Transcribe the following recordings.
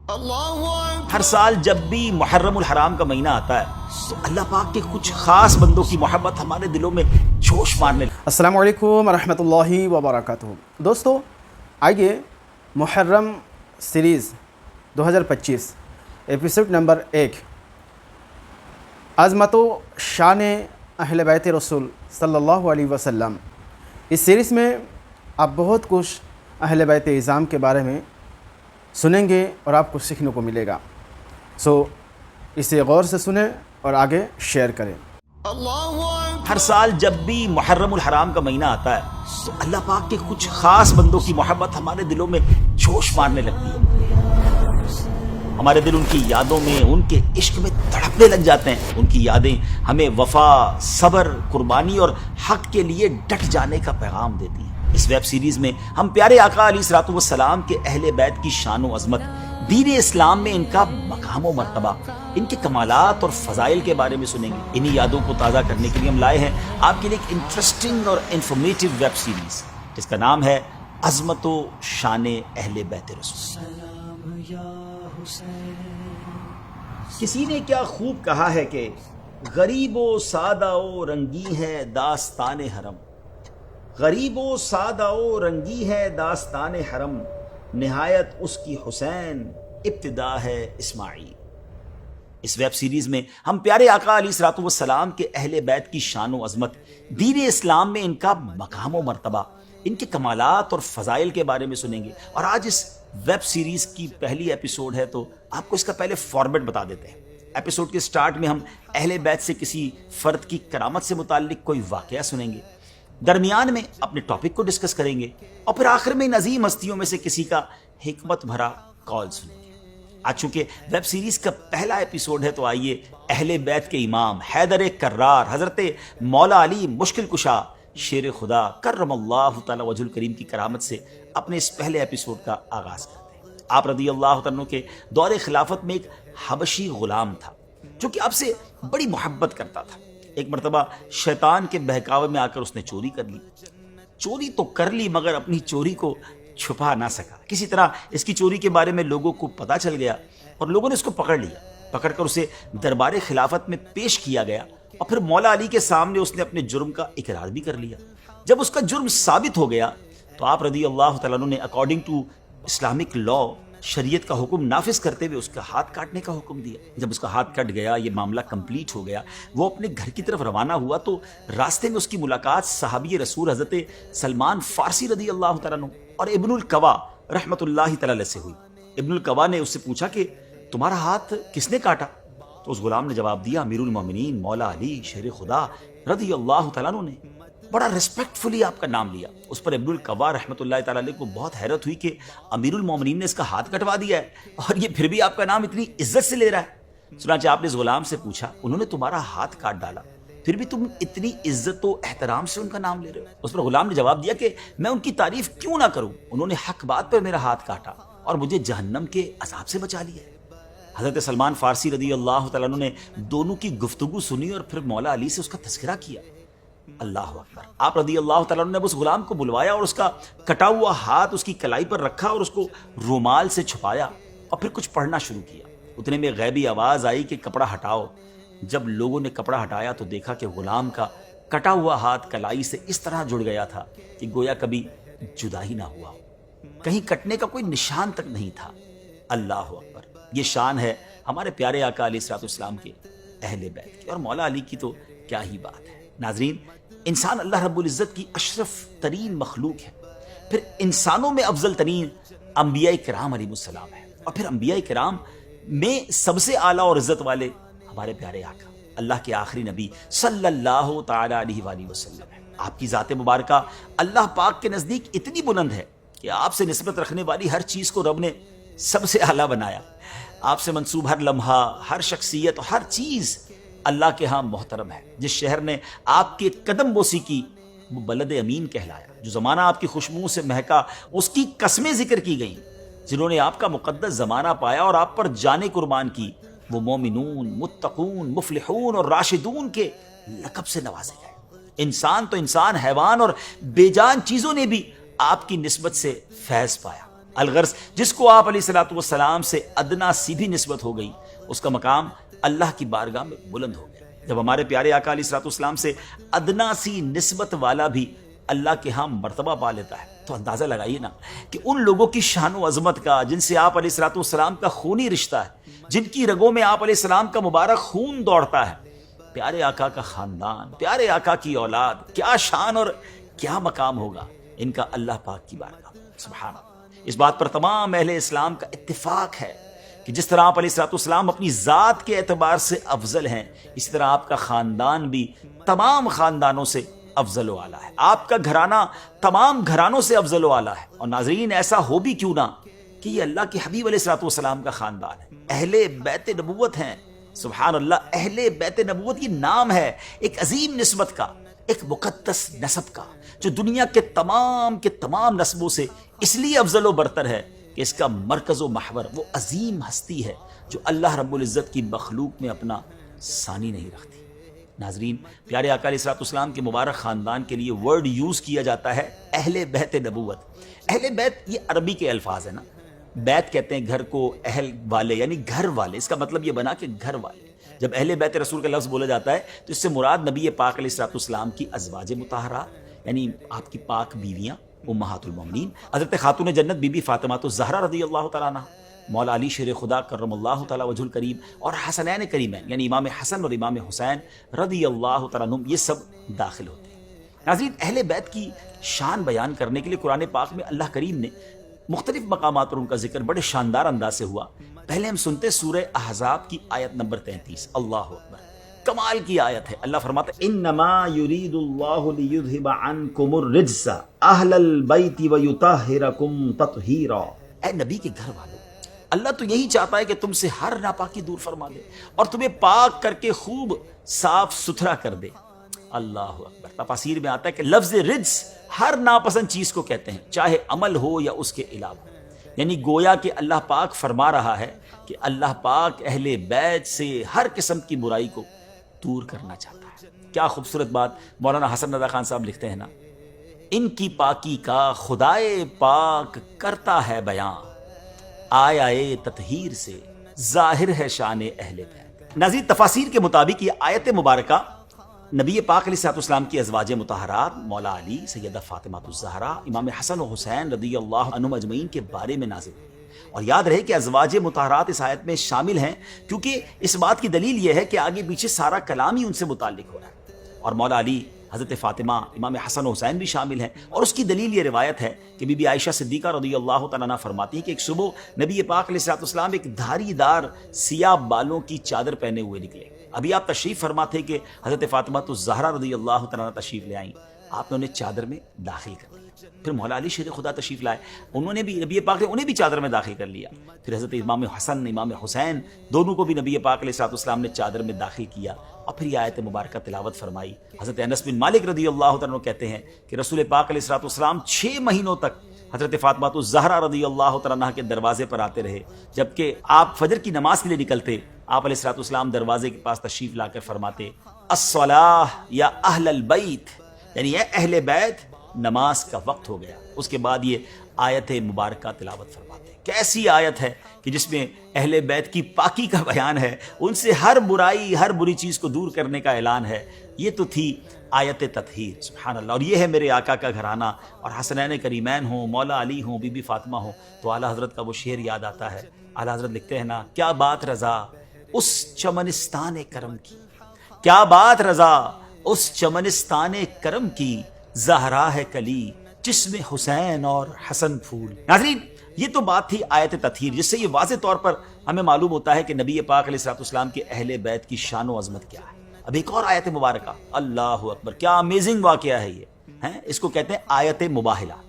ہر سال جب بھی محرم الحرام کا مہینہ آتا ہے تو اللہ پاک کے کچھ خاص بندوں کی محبت ہمارے دلوں میں جوش مارنے لگتی ہے۔ السلام علیکم ورحمۃ اللہ وبرکاتہ۔ دوستو آئیے محرم سیریز 2025 ایپیسوڈ نمبر 1 عظمت و شان اہل بیت رسول صلی اللہ علیہ وسلم، اس سیریز میں آپ بہت کچھ اہل بیت اعظام کے بارے میں سنیں گے اور آپ کو سیکھنے کو ملے گا۔ اسے غور سے سنیں اور آگے شیئر کریں۔ ہر سال جب بھی محرم الحرام کا مہینہ آتا ہے تو اللہ پاک کے کچھ خاص بندوں کی محبت ہمارے دلوں میں جوش مارنے لگتی ہے۔ ہمارے دل ان کی یادوں میں، ان کے عشق میں تڑپنے لگ جاتے ہیں۔ ان کی یادیں ہمیں وفا، صبر، قربانی اور حق کے لیے ڈٹ جانے کا پیغام دیتی ہیں۔ اس ویب سیریز میں ہم پیارے آقا علیہ الصلوۃ والسلام کے اہل بیت کی شان و عظمت، دین اسلام میں ان کا مقام و مرتبہ، ان کے کمالات اور فضائل کے بارے میں سنیں گے۔ انہی یادوں کو تازہ کرنے کے لیے ہم لائے ہیں آپ کے لیے ایک انٹرسٹنگ اور انفارمیٹیو ویب سیریز جس کا نام ہے عظمت و شان اہل بیت رسول۔ کسی نے کیا خوب کہا ہے کہ غریب و سادہ و رنگی ہے داستان حرم، غریب و سادہ و رنگی ہے داستان حرم، نہایت اس کی حسین ابتدا ہے اسماعیل۔ اس ویب سیریز میں ہم پیارے آقا علیہ الصلوۃ والسلام کے اہل بیت کی شان و عظمت، دین اسلام میں ان کا مقام و مرتبہ، ان کے کمالات اور فضائل کے بارے میں سنیں گے۔ اور آج اس ویب سیریز کی پہلی ایپیسوڈ ہے تو آپ کو اس کا پہلے فارمیٹ بتا دیتے ہیں۔ ایپیسوڈ کے سٹارٹ میں ہم اہل بیت سے کسی فرد کی کرامت سے متعلق کوئی واقعہ سنیں گے، درمیان میں اپنے ٹاپک کو ڈسکس کریں گے اور پھر آخر میں ان عظیم ہستیوں میں سے کسی کا حکمت بھرا کال سنیں گے۔ آج چونکہ ویب سیریز کا پہلا ایپیسوڈ ہے تو آئیے اہل بیت کے امام حیدر کرار حضرت مولا علی مشکل کشا شیر خدا کرم اللہ تعالی وجہ الکریم کی کرامت سے اپنے اس پہلے ایپیسوڈ کا آغاز کرتے ہیں۔ آپ رضی اللہ عنہ کے دور خلافت میں ایک حبشی غلام تھا جو کہ آپ سے بڑی محبت کرتا تھا۔ ایک مرتبہ شیطان کے بہکاوے میں آ کر اس نے چوری کر لی۔ چوری تو کر لی مگر اپنی چوری کو چھپا نہ سکا۔ کسی طرح اس کی چوری کے بارے میں لوگوں کو پتا چل گیا اور لوگوں نے اس کو پکڑ لیا۔ پکڑ کر اسے دربار خلافت میں پیش کیا گیا اور پھر مولا علی کے سامنے اس نے اپنے جرم کا اقرار بھی کر لیا۔ جب اس کا جرم ثابت ہو گیا تو آپ رضی اللہ تعالیٰ عنہ نے اکارڈنگ ٹو اسلامک لا، شریعت کا حکم نافذ کرتے ہوئے اس کا ہاتھ کاٹنے کا حکم دیا۔ جب اس کا ہاتھ کٹ گیا، یہ معاملہ کمپلیٹ ہو گیا، وہ اپنے گھر کی طرف روانہ ہوا تو راستے میں اس کی ملاقات صحابی رسول حضرت سلمان فارسی رضی اللہ تعالیٰ عنہ اور ابن القوا رحمۃ اللہ تعالی علیہ سے ہوئی۔ ابن القوا نے اس سے پوچھا کہ تمہارا ہاتھ کس نے کاٹا؟ تو اس غلام نے جواب دیا امیر المومنین مولا علی شیر خدا رضی اللہ تعالیٰ عنہ نے۔ بڑا ریسپیکٹ فلی آپ کا نام لیا۔ اس پر ابن القوا رحمۃ اللہ تعالی علیہ کو بہت حیرت ہوئی کہ امیر المومنین نے اس کا ہاتھ کٹوا دیا ہے اور یہ پھر بھی آپ کا نام اتنی عزت سے لے رہا ہے۔ چنانچہ آپ نے اس غلام سے پوچھا، انہوں نے تمہارا ہاتھ کاٹ ڈالا پھر بھی تم اتنی عزت و احترام سے ان کا نام لے رہے ہو؟ اس پر غلام نے جواب دیا کہ میں ان کی تعریف کیوں نہ کروں، انہوں نے حق بات پر میرا ہاتھ کاٹا اور مجھے جہنم کے عذاب سے بچا لیا ہے۔ حضرت سلمان فارسی رضی اللہ تعالیٰ عنہ نے دونوں کی گفتگو سنی اور پھر مولا علی سے اس کا تذکرہ کیا۔ اللہ اکبر۔ آپ رضی اللہ تعالیٰ عنہ نے اس غلام کو بلوایا اور اس کا کٹا ہوا ہاتھ اس کی کلائی پر رکھا اور اس کو رومال سے چھپایا اور پھر کچھ پڑھنا شروع کیا۔ اتنے میں غیبی آواز آئی کہ کپڑا ہٹاؤ۔ جب لوگوں نے کپڑا ہٹایا تو دیکھا کہ غلام کا کٹا ہوا ہاتھ کلائی سے اس طرح جڑ گیا تھا کہ گویا کبھی جدا ہی نہ ہوا، کہیں کٹنے کا کوئی نشان تک نہیں تھا۔ اللہ اکبر۔ یہ شان ہے ہمارے پیارے آقا علیہ الصلوۃ والسلام کے اہل بیت کی، اور مولا علی کی تو کیا ہی بات ہے۔ ناظرین، انسان اللہ رب العزت کی اشرف ترین مخلوق ہے، پھر انسانوں میں افضل ترین انبیاء کرام علیہ السلام ہے، اور پھر انبیاء کرام میں سب سے اعلیٰ اور عزت والے ہمارے پیارے آقا اللہ کے آخری نبی صلی اللہ تعالی علیہ وآلہ وسلم ہے۔ آپ کی ذات مبارکہ اللہ پاک کے نزدیک اتنی بلند ہے کہ آپ سے نسبت رکھنے والی ہر چیز کو رب نے سب سے اعلیٰ بنایا۔ آپ سے منسوب ہر لمحہ، ہر شخصیت، ہر چیز اللہ کے ہاں محترم ہے۔ جس شہر نے آپ کے قدم بوسی کی وہ بلد امین کہلایا، جو زمانہ آپ کی خوشبو سے مہکا اس کی قسمیں ذکر کی گئیں، جنہوں نے آپ کا مقدس زمانہ پایا اور آپ پر جانیں قربان کی، وہ مومنون، متقون، مفلحون اور راشدون کے لقب سے نوازے گئے۔ انسان تو انسان، حیوان اور بے جان چیزوں نے بھی آپ کی نسبت سے فیض پایا۔ الغرض جس کو آپ علیہ الصلوۃ والسلام سے ادنا سی بھی نسبت ہو گئی اس کا مقام اللہ کی بارگاہ میں بلند ہو گیا۔ جب ہمارے پیارے آقا علیہ الصلوۃ والسلام سے ادنا سی نسبت والا بھی اللہ کے ہاں مرتبہ پا لیتا ہے تو اندازہ لگائیے نا کہ ان لوگوں کی شان و عظمت کا جن سے آپ علیہ الصلوۃ والسلام کا خونی رشتہ ہے، جن کی رگوں میں آپ علیہ السلام کا مبارک خون دوڑتا ہے، پیارے آقا کا خاندان، پیارے آقا کی اولاد، کیا شان اور کیا مقام ہوگا ان کا اللہ پاک کی بارگاہ میں۔ سبحان اللہ، اس بات پر تمام اہل اسلام کا اتفاق ہے کہ جس طرح آپ علیہ الصلوۃ والسلام اپنی ذات کے اعتبار سے افضل ہیں، اس طرح آپ کا خاندان بھی تمام خاندانوں سے افضل و اعلیٰ ہے، آپ کا گھرانہ تمام گھرانوں سے افضل و اعلیٰ ہے۔ اور ناظرین، ایسا ہو بھی کیوں نہ کہ یہ اللہ کے حبیب علیہ الصلوۃ والسلام کا خاندان ہے، اہل بیت نبوت ہیں۔ سبحان اللہ، اہل بیت نبوت یہ نام ہے ایک عظیم نسبت کا، ایک مقدس نسب کا، جو دنیا کے تمام نسبوں سے اس لیے افضل و برتر ہے کہ اس کا مرکز و محور وہ عظیم ہستی ہے جو اللہ رب العزت کی مخلوق میں اپنا ثانی نہیں رکھتی۔ ناظرین، پیارے آقا علیہ الصلوۃ والسلام کے مبارک خاندان کے لیے ورڈ یوز کیا جاتا ہے اہل بیت نبوت۔ اہل بیت یہ عربی کے الفاظ ہیں نا، بیت کہتے ہیں گھر کو، اہل والے یعنی گھر والے، اس کا مطلب یہ بنا کہ گھر والے۔ جب اہل بیت رسول کا لفظ بولا جاتا ہے تو اس سے مراد نبی پاک علیہ الصلوۃ والسلام کی ازواج مطہرات، یعنی آپ کی پاک بیویاں امہات المومنین، حضرت خاتون جنت بی بی فاطمہ الزہرا رضی اللہ تعالیٰ عنہ، مولا علی شیر خدا کرم اللہ تعالیٰ وجہ الکریم، اور حسنین کریمین یعنی امام حسن اور امام حسین رضی اللہ تعالیٰ عنہم، یہ سب داخل ہوتے ہیں۔ ناظرین، اہل بیت کی شان بیان کرنے کے لیے قرآن پاک میں اللہ کریم نے مختلف مقامات پر ان کا ذکر بڑے شاندار انداز سے ہوا۔ پہلے ہم سنتے سورہ احزاب کی آیت نمبر 33، اللہ اکبر، کمال کی آیت ہے۔ اللہ فرماتا ہے انما یرید اللہ لیذھب عنکم الرجس اہل البیت ویطہرکم تطہیرا۔ اے نبی کے گھر والوں، اللہ تو یہی چاہتا ہے کہ تم سے ہر ناپاکی دور فرما دے اور تمہیں پاک کر کے خوب صاف ستھرا کر دے۔ اللہ اکبر۔ تفاسیر میں آتا ہے کہ لفظ رجس ہر ناپسند چیز کو کہتے ہیں، چاہے عمل ہو یا اس کے علاوہ، یعنی گویا کہ اللہ پاک فرما رہا ہے کہ اللہ پاک اہل بیت سے ہر قسم کی برائی کو دور کرنا چاہتا ہے۔ کیا خوبصورت بات مولانا حسن رضا خان صاحب لکھتے ہیں نا، ان کی پاکی کا خدائے پاک کرتا ہے بیان، آیا تطہیر سے ظاہر ہے شان اہل بیت۔ ناظرین، تفاسیر کے مطابق یہ آیت مبارکہ نبی پاک علیہ الصلوۃ والسلام کی ازواج مطہرات مولا علی، سیدہ فاطمہ الزہرا، امام حسن و حسین رضی اللہ عنہم اجمعین کے بارے میں نازل ہوئی۔ اور یاد رہے کہ ازواج مطہرات اس آیت میں شامل ہیں کیونکہ اس بات کی دلیل یہ ہے کہ آگے پیچھے سارا کلام ہی ان سے متعلق ہو رہا ہے، اور مولا علی، حضرت فاطمہ، امام حسن و حسین بھی شامل ہیں۔ اور اس کی دلیل یہ روایت ہے کہ بی بی عائشہ صدیقہ رضی اللہ تعالیٰ عنہ فرماتی ہیں کہ ایک صبح نبی پاک علیہ الصلوۃ والسلام ایک دھاری دار سیاہ بالوں کی چادر پہنے ہوئے نکلے۔ ابھی آپ تشریف فرما تھے کہ حضرت فاطمہ الزہرا رضی اللہ تعالیٰ عنہ تشریف لے آئیں، آپ نے انہیں چادر میں داخل کر لیا۔ پھر مولا علی شیر خدا تشریف لائے، انہوں نے بھی، نبی پاک نے انہیں بھی چادر میں داخل کر لیا۔ پھر حضرت امام حسن، امام حسین، دونوں کو بھی نبی پاک علیہ الصلوۃ والسلام نے چادر میں داخل کیا، اور پھر یہ آیت مبارکہ تلاوت فرمائی۔ حضرت انس بن مالک رضی اللہ تعالیٰ عنہ کہتے ہیں کہ رسول پاک علیہ الصلوۃ والسلام 6 مہینوں تک حضرت فاطمہ الزہرا رضی اللہ تعالیٰ عنہ کے دروازے پر آتے رہے، جبکہ آپ فجر کی نماز کے لیے نکلتے، آپ علیہ الصلوۃ والسلام دروازے کے پاس تشریف لا کر فرماتے الصلاۃ یا اہل البیت، یعنی اے اہل بیت، نماز کا وقت ہو گیا۔ اس کے بعد یہ آیت مبارکہ تلاوت فرماتے ہیں۔ کیسی آیت ہے کہ جس میں اہل بیت کی پاکی کا بیان ہے، ان سے ہر برائی، ہر بری چیز کو دور کرنے کا اعلان ہے۔ یہ تو تھی آیت تطہیر، سبحان اللہ۔ اور یہ ہے میرے آقا کا گھرانہ، اور حسنین کریمین ہوں، مولا علی ہوں، بی بی فاطمہ ہوں، تو اعلیٰ حضرت کا وہ شعر یاد آتا ہے۔ اعلیٰ حضرت لکھتے ہیں نا، کیا بات رضا اس چمنستان کرم کی، کیا بات رضا اس چمنستان کرم کی، زہرا ہے کلی جس میں حسین اور حسن پھول۔ ناظرین، یہ تو بات تھی آیت تطہیر، جس سے یہ واضح طور پر ہمیں معلوم ہوتا ہے کہ نبی پاک علیہ الصلوۃ والسلام کے اہل بیت کی شان و عظمت کیا ہے۔ اب ایک اور آیت مبارکہ، اللہ اکبر، کیا امیزنگ واقعہ ہے یہ، اس کو کہتے ہیں آیت مباہلہ۔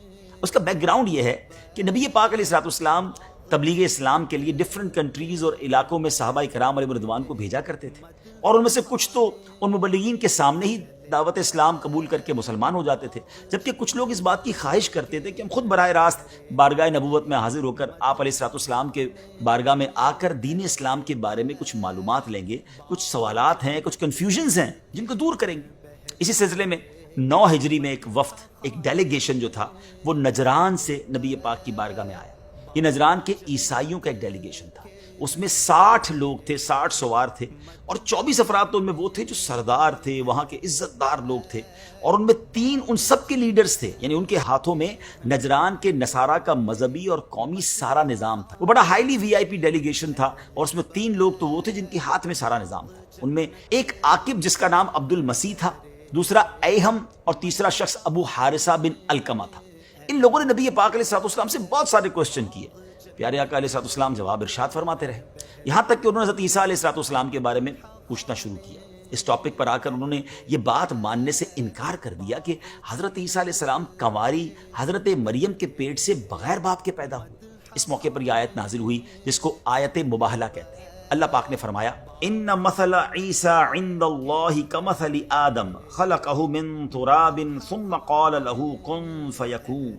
اس کا بیک گراؤنڈ یہ ہے کہ نبی پاک علیہ الصلوۃ والسلام تبلیغ اسلام کے لیے ڈفرنٹ کنٹریز اور علاقوں میں صحابہ کرام علیہم رضوان کو بھیجا کرتے تھے، اور ان میں سے کچھ تو ان مبلغین کے سامنے ہی دعوت اسلام قبول کر کے مسلمان ہو جاتے تھے، جبکہ کچھ لوگ اس بات کی خواہش کرتے تھے کہ ہم خود براہ راست بارگاہ نبوت میں حاضر ہو کر آپ علیہ الصلوۃ والسلام کے بارگاہ میں آ کر دین اسلام کے بارے میں کچھ معلومات لیں گے، کچھ سوالات ہیں، کچھ کنفیوژنز ہیں جن کو دور کریں گے۔ اسی سلسلے میں 9 ہجری میں ایک وفد، ایک ڈیلیگیشن جو تھا وہ نجران سے نبی پاک کی بارگاہ میں آیا، یہ نجران کے عیسائیوں کا ایک ڈیلیگیشن تھا، اس میں 60 لوگ تھے، 60 سوار تھے، اور 24 افراد تو ان میں وہ تھے جو سردار تھے، وہاں کے عزت دار لوگ تھے، اور ان میں 3 ان سب کے لیڈرز تھے، یعنی ان کے ہاتھوں میں نجران کے نصارہ کا مذہبی اور قومی سارا نظام تھا۔ وہ بڑا ہائیلی وی آئی پی ڈیلیگیشن تھا، اور اس میں 3 لوگ تو وہ تھے جن کے ہاتھ میں سارا نظام تھا۔ ان میں ایک عاقب جس کا نام عبد المسیح تھا، دوسرا ایہم، اور تیسرا شخص ابو حارثہ بن القمہ تھا۔ ان لوگوں نے نبی پاک علیہ السلام سے بہت سارے کوسچن کیے، پیارے آقا علیہ السلام جواب ارشاد فرماتے رہے، یہاں تک کہ انہوں نے حضرت عیسیٰ علیہ السلام کے بارے میں پوچھنا شروع کیا۔ اس ٹاپک پر آ کر انہوں نے یہ بات ماننے سے انکار کر دیا کہ حضرت عیسیٰ علیہ السلام کنواری حضرت مریم کے پیٹ سے بغیر باپ کے پیدا ہوئے۔ اس موقع پر یہ آیت نازل ہوئی جس کو آیت مباہلہ کہتے ہیں۔ اللہ پاک نے فرمایا، ان مثل عیسیٰ عند اللہ کمثل آدم خلقہ من تراب ثم قال له کن فیکون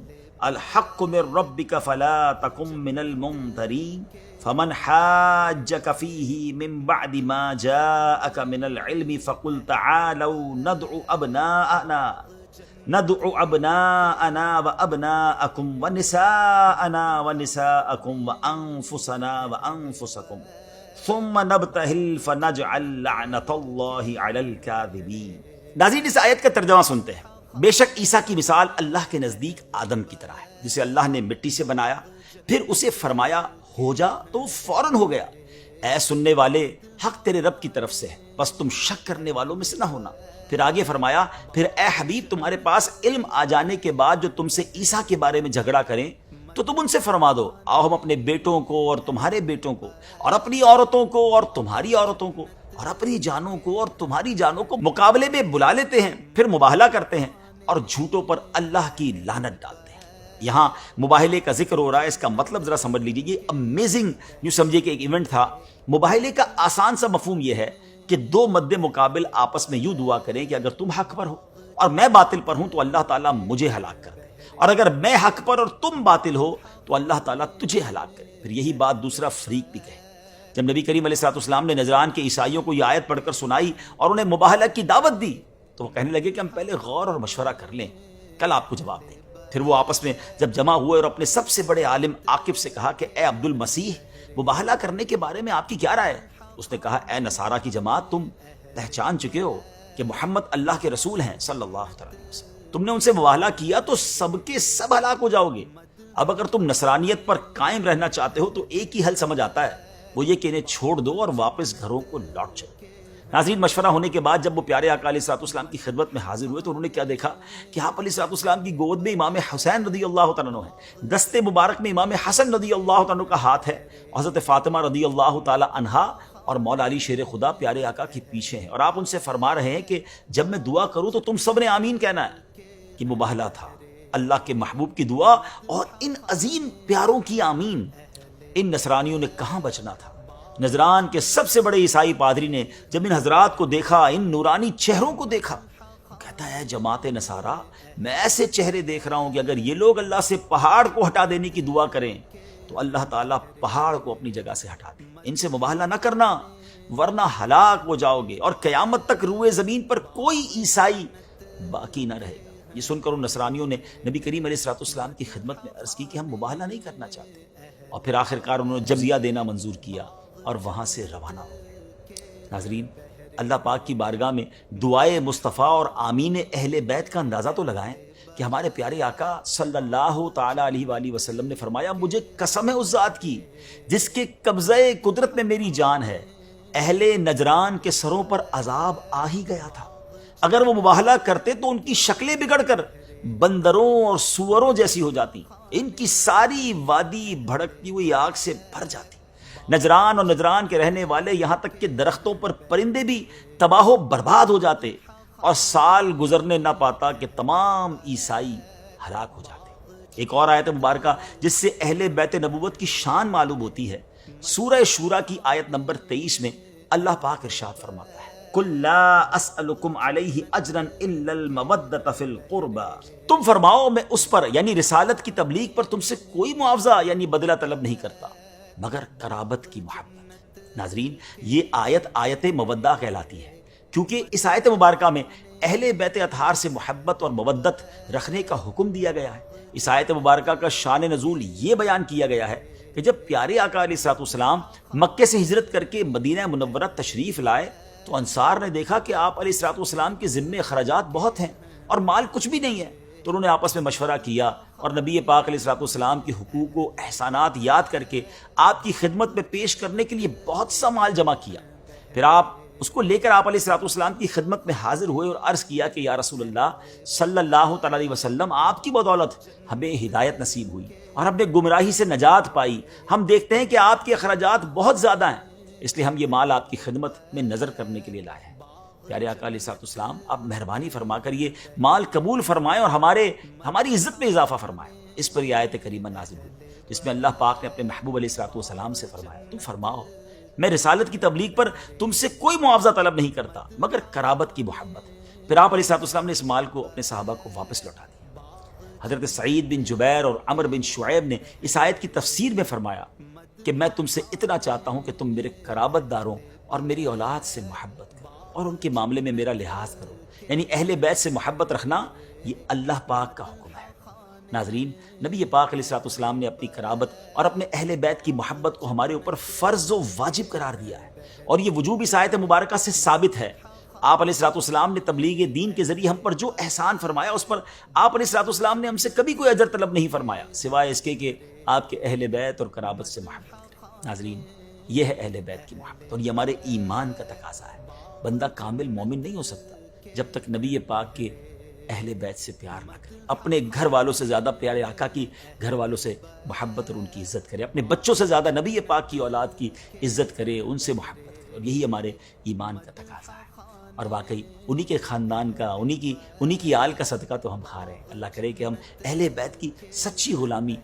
الحق من ربک فلا تکن من الممترین فمن حاجک فیہ من بعد ما جاءک من العلم فقل تعالوا ندعو ابناءنا وابناءکم ونساءنا ونساءکم وانفسنا وانفسکم ثم نبتہل فنجعل لعنت اللہ علی الکاذبین۔ ناظرین، اس آیت کا ترجمہ سنتے ہیں۔ بے شک عیسیٰ کی مثال اللہ کے نزدیک آدم کی طرح ہے، جسے اللہ نے مٹی سے بنایا، پھر اسے فرمایا ہو جا تو وہ فوراً ہو گیا۔ اے سننے والے، حق تیرے رب کی طرف سے ہے، بس تم شک کرنے والوں میں سے نہ ہونا۔ پھر آگے فرمایا، پھر اے حبیب تمہارے پاس علم آ جانے کے بعد جو تم سے عیسیٰ کے بارے میں جھگڑا کریں تو تم ان سے فرما دو، آؤ ہم اپنے بیٹوں کو اور تمہارے بیٹوں کو، اور اپنی عورتوں کو اور تمہاری عورتوں کو، اور اپنی جانوں کو اور تمہاری جانوں کو مقابلے میں بلا لیتے ہیں، پھر مباہلہ کرتے ہیں اور جھوٹوں پر اللہ کی لعنت ڈالتے ہیں۔ یہاں مباہلے کا ذکر ہو رہا ہے، اس کا مطلب ذرا سمجھ لیجیے، یہ امیزنگ یوں سمجھے کہ ایک ایونٹ تھا۔ مباہلے کا آسان سا مفہوم یہ ہے کہ 2 مد مقابل آپس میں یوں دعا کریں کہ اگر تم حق پر ہو اور میں باطل پر ہوں تو اللہ تعالیٰ مجھے ہلاک کر دے، اور اگر میں حق پر اور تم باطل ہو تو اللہ تعالیٰ تجھے ہلاک کرے۔ پھر یہی بات دوسرا فریق بھی کہے۔ جب نبی کریم علیہ السلام نے نجران کے عیسائیوں کو یہ آیت پڑھ کر سنائی اور انہیں مباہلہ کی دعوت دی تو وہ کہنے لگے کہ ہم پہلے غور اور مشورہ کر لیں، کل آپ کو جواب دیں گے۔ پھر وہ آپس میں جب جمع ہوئے اور اپنے سب سے بڑے عالم عاقب سے کہا کہ اے عبد المسیح، مباہلہ کرنے کے بارے میں آپ کی کیا رائے ہے؟ اس نے کہا، اے نصارہ کی جماعت، تم پہچان چکے ہو کہ محمد اللہ کے رسول ہیں صلی اللہ علیہ وسلم، تم نے ان سے مباہلہ کیا تو سب کے سب ہلاک ہو جاؤ گے۔ اب اگر تم نصرانیت پر قائم رہنا چاہتے ہو تو ایک ہی حل سمجھ آتا ہے، وہ یہ کہ انہیں چھوڑ دو اور واپس گھروں کو لوٹ چلو۔ ناظرین، مشورہ ہونے کے بعد جب وہ پیارے آقا علیہ السلام کی خدمت میں حاضر ہوئے تو انہوں نے کیا دیکھا کہ آپ علیہ السلام کی گود میں امام حسین رضی اللہ تعالیٰ عنہ ہے، دستے مبارک میں امام حسن رضی اللہ تعالیٰ عنہ کا ہاتھ ہے، اور حضرت فاطمہ رضی اللہ تعالیٰ عنہا اور مولا علی شیر خدا پیارے آقا کے پیچھے ہیں، اور آپ ان سے فرما رہے ہیں کہ جب میں دعا کروں تو تم سب نے آمین کہنا ہے۔ کہ مباہلہ تھا، اللہ کے محبوب کی دعا اور ان عظیم پیاروں کی آمین۔ ان نصرانیوں نے کہاں بچنا تھا۔ نجران کے سب سے بڑے عیسائی پادری نے جب ان حضرات کو دیکھا، ان نورانی چہروں کو دیکھا، وہ کہتا ہے جماعت نصارہ، میں ایسے چہرے دیکھ رہا ہوں کہ اگر یہ لوگ اللہ سے پہاڑ کو ہٹا دینے کی دعا کریں تو اللہ تعالیٰ پہاڑ کو اپنی جگہ سے ہٹا دے۔ ان سے مباہلہ نہ کرنا ورنہ ہلاک ہو جاؤ گے، اور قیامت تک روئے زمین پر کوئی عیسائی باقی نہ رہے گا۔ یہ سن کر ان نصرانیوں نے نبی کریم علیہ السلام کی خدمت میں عرض کی کہ ہم مباہلہ نہیں کرنا چاہتے، اور پھر آخرکار انہوں نے جزیہ دینا منظور کیا اور وہاں سے روانہ ہو گئے۔ ناظرین، اللہ پاک کی بارگاہ میں دعائے مصطفیٰ اور آمین اہل بیت کا اندازہ تو لگائیں کہ ہمارے پیارے آقا صلی اللہ تعالیٰ علیہ وآلہ وسلم نے فرمایا، مجھے قسم ہے اس ذات کی جس کے قبضہ قدرت میں میری جان ہے، اہل نجران کے سروں پر عذاب آ ہی گیا تھا۔ اگر وہ مباہلہ کرتے تو ان کی شکلیں بگڑ کر بندروں اور سوروں جیسی ہو جاتی، ان کی ساری وادی بھڑکتی ہوئی آگ سے بھر جاتی، نجران اور نجران کے رہنے والے یہاں تک کہ درختوں پر پرندے بھی تباہ و برباد ہو جاتے، اور سال گزرنے نہ پاتا کہ تمام عیسائی ہلاک ہو جاتے۔ ایک اور آیت مبارکہ جس سے اہل بیت نبوت کی شان معلوم ہوتی ہے، سورہ شورى کی آیت نمبر 23 میں اللہ پاک ارشاد فرماتا ہے، قُلْ لَا أَسْأَلُكُمْ عَلَيْهِ أَجْرًا إِلَّا الْمَوَدَّةَ فِي الْقُرْبَى، تم فرماؤ میں اس پر یعنی رسالت کی تبلیغ پر تم سے کوئی معاوضہ یعنی بدلہ طلب نہیں کرتا مگر قرابت کی محبت۔ ناظرین، یہ آیت آیت مودہ کہلاتی ہے کیونکہ اس آیت مبارکہ میں اہل بیت اطہار سے محبت اور مودت رکھنے کا حکم دیا گیا ہے۔ اس آیت مبارکہ کا شان نزول یہ بیان کیا گیا ہے کہ جب پیارے آقا علیہ الصلوۃ والسلام مکے سے ہجرت کر کے مدینہ منورہ تشریف لائے تو انصار نے دیکھا کہ آپ علیہ الصلوۃ والسلام کے ذمے اخراجات بہت ہیں اور مال کچھ بھی نہیں ہے، تو انہوں نے آپس میں مشورہ کیا اور نبی پاک علیہ الصلوۃ والسلام کے حقوق و احسانات یاد کر کے آپ کی خدمت میں پیش کرنے کے لیے بہت سا مال جمع کیا۔ پھر آپ اس کو لے کر آپ علیہ الصلوۃ والسلام کی خدمت میں حاضر ہوئے اور عرض کیا کہ یا رسول اللہ صلی اللہ تعالی علیہ وسلم، آپ کی بدولت ہمیں ہدایت نصیب ہوئی اور ہم نے گمراہی سے نجات پائی۔ ہم دیکھتے ہیں کہ آپ کے اخراجات بہت زیادہ ہیں، اس لیے ہم یہ مال آپ کی خدمت میں نظر کرنے کے لیے لائے ہیں۔ پیارے آقا علیہ الصلوۃ والسلام، آپ مہربانی فرما کر یہ مال قبول فرمائیں اور ہماری عزت میں اضافہ فرمائیں۔ اس پر یہ آیت کریمہ نازل ہوئی جس میں اللہ پاک نے اپنے محبوب علیہ الصلوۃ والسلام سے فرمایا، تم فرماؤ میں رسالت کی تبلیغ پر تم سے کوئی معاوضہ طلب نہیں کرتا مگر قرابت کی محبت۔ پھر آپ علیہ الصلوۃ والسلام نے اس مال کو اپنے صحابہ کو واپس لوٹا دیا۔ حضرت سعید بن جبیر اور عمر بن شعیب نے اس آیت کی تفسیر میں فرمایا کہ میں تم سے اتنا چاہتا ہوں کہ تم میرے قرابت داروں اور میری اولاد سے محبت کرو اور ان کے معاملے میں میرا لحاظ کرو، یعنی اہل بیت سے محبت رکھنا یہ اللہ پاک کا حکم ہے۔ ناظرین، نبی پاک علیہ الصلوۃ والسلام نے اپنی قرابت اور اپنے اہل بیت کی محبت کو ہمارے اوپر فرض و واجب قرار دیا ہے، اور یہ وجوب اس آیت مبارکہ سے ثابت ہے۔ آپ علیہ الصلوۃ والسلام نے تبلیغ دین کے ذریعے ہم پر جو احسان فرمایا اس پر آپ علیہ الصلوۃ والسلام نے ہم سے کبھی کوئی اجر طلب نہیں فرمایا سوائے اس کے کہ آپ کے اہل بیت اور قرابت سے محبت کریں۔ ناظرین، یہ ہے اہل بیت کی محبت اور یہ ہمارے ایمان کا تقاضا ہے۔ بندہ کامل مومن نہیں ہو سکتا جب تک نبی پاک کے اہل بیت سے پیار نہ کرے، اپنے گھر والوں سے زیادہ پیارے آقا کی گھر والوں سے محبت اور ان کی عزت کرے، اپنے بچوں سے زیادہ نبی پاک کی اولاد کی عزت کرے، ان سے محبت کرے، اور یہی ہمارے ایمان کا تقاضا ہے۔ اور واقعی انہی کے خاندان کا، انہی کی آل کا صدقہ تو ہم کھا رہے ہیں۔ اللہ کرے کہ ہم اہل بیت کی سچی غلامی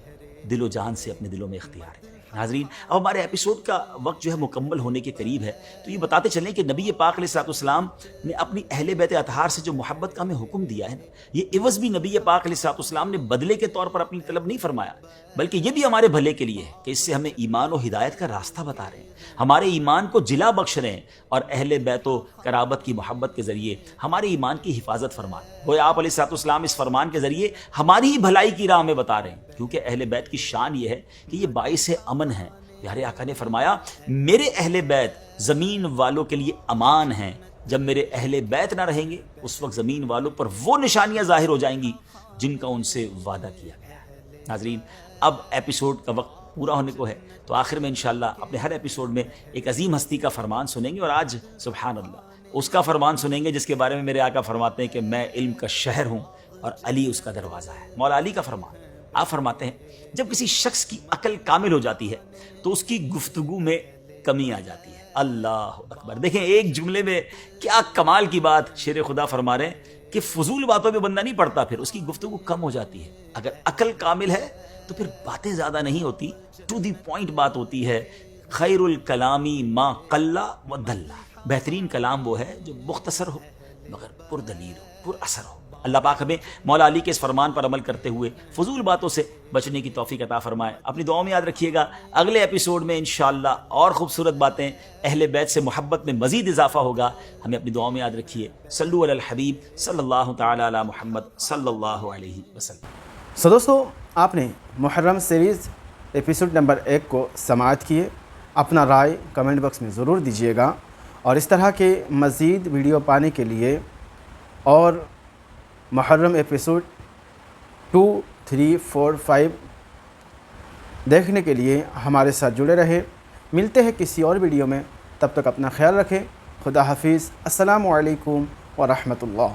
دل و جان سے اپنے دلوں میں اختیار کریں۔ ناظرین، اب ہمارے ایپیسوڈ کا وقت جو ہے مکمل ہونے کے قریب ہے، تو یہ بتاتے چلیں کہ نبی پاک علیہ الصلوۃ والسلام نے اپنی اہل بیت اطہار سے جو محبت کا ہمیں حکم دیا ہے نا، یہ عوض بھی نبی پاک علیہ الصلوۃ والسلام نے بدلے کے طور پر اپنی طلب نہیں فرمایا، بلکہ یہ بھی ہمارے بھلے کے لیے ہے کہ اس سے ہمیں ایمان و ہدایت کا راستہ بتا رہے ہیں، ہمارے ایمان کو جلا بخش رہے ہیں، اور اہل بیت و قرابت کی محبت کے ذریعے ہمارے ایمان کی حفاظت فرمائیں۔ گویا آپ علیہ الصلوۃ والسلام اس فرمان کے ذریعے ہماری ہی بھلائی کی راہ ہمیں بتا رہے ہیں، کیونکہ اہل بیت کی شان یہ ہے کہ یہ باعث امن ہے۔ پیارے آقا نے فرمایا میرے اہل بیت زمین والوں کے لیے امان ہیں، جب میرے اہل بیت نہ رہیں گے اس وقت زمین والوں پر وہ نشانیاں ظاہر ہو جائیں گی جن کا ان سے وعدہ کیا گیا ہے۔ ناظرین، اب ایپیسوڈ کا وقت پورا ہونے کو ہے، تو آخر میں انشاءاللہ اپنے ہر ایپیسوڈ میں ایک عظیم ہستی کا فرمان سنیں گے، اور آج سبحان اللہ اس کا فرمان سنیں گے جس کے بارے میں میرے آقا فرماتے ہیں کہ میں علم کا شہر ہوں اور علی اس کا دروازہ ہے۔ مولا علی کا فرمان، آپ فرماتے ہیں جب کسی شخص کی عقل کامل ہو جاتی ہے تو اس کی گفتگو میں کمی آ جاتی ہے۔ اللہ اکبر! دیکھیں ایک جملے میں کیا کمال کی بات شیر خدا فرما رہے ہیں کہ فضول باتوں میں بندہ نہیں پڑتا، پھر اس کی گفتگو کم ہو جاتی ہے۔ اگر عقل کامل ہے تو پھر باتیں زیادہ نہیں ہوتی، ٹو دی پوائنٹ بات ہوتی ہے۔ خیر الکلامی ما قل و دل، بہترین کلام وہ ہے جو مختصر ہو مگر پردلیل ہو، پر اثر ہو۔ اللہ پاک ہمیں مولا علی کے اس فرمان پر عمل کرتے ہوئے فضول باتوں سے بچنے کی توفیق عطا فرمائے۔ اپنی دعاؤں میں یاد رکھیے گا، اگلے ایپیسوڈ میں انشاءاللہ اور خوبصورت باتیں، اہل بیت سے محبت میں مزید اضافہ ہوگا۔ ہمیں اپنی دعاؤں میں یاد رکھیے۔ صلو علی الحبیب صلی اللہ تعالی علی محمد صلی اللہ علیہ وسلم۔ دوستو، آپ نے محرم سیریز ایپیسوڈ نمبر 1 کو سماعت کیے۔ اپنا رائے کمنٹ باکس میں ضرور دیجیے گا، اور اس طرح کے مزید ویڈیو پانے کے لیے اور محرم ایپیسوڈ 2، 3، 4، 5 دیکھنے کے لیے ہمارے ساتھ جڑے رہے۔ ملتے ہیں کسی اور ویڈیو میں، تب تک اپنا خیال رکھیں۔ خدا حافظ۔ السلام علیکم ورحمۃ اللہ۔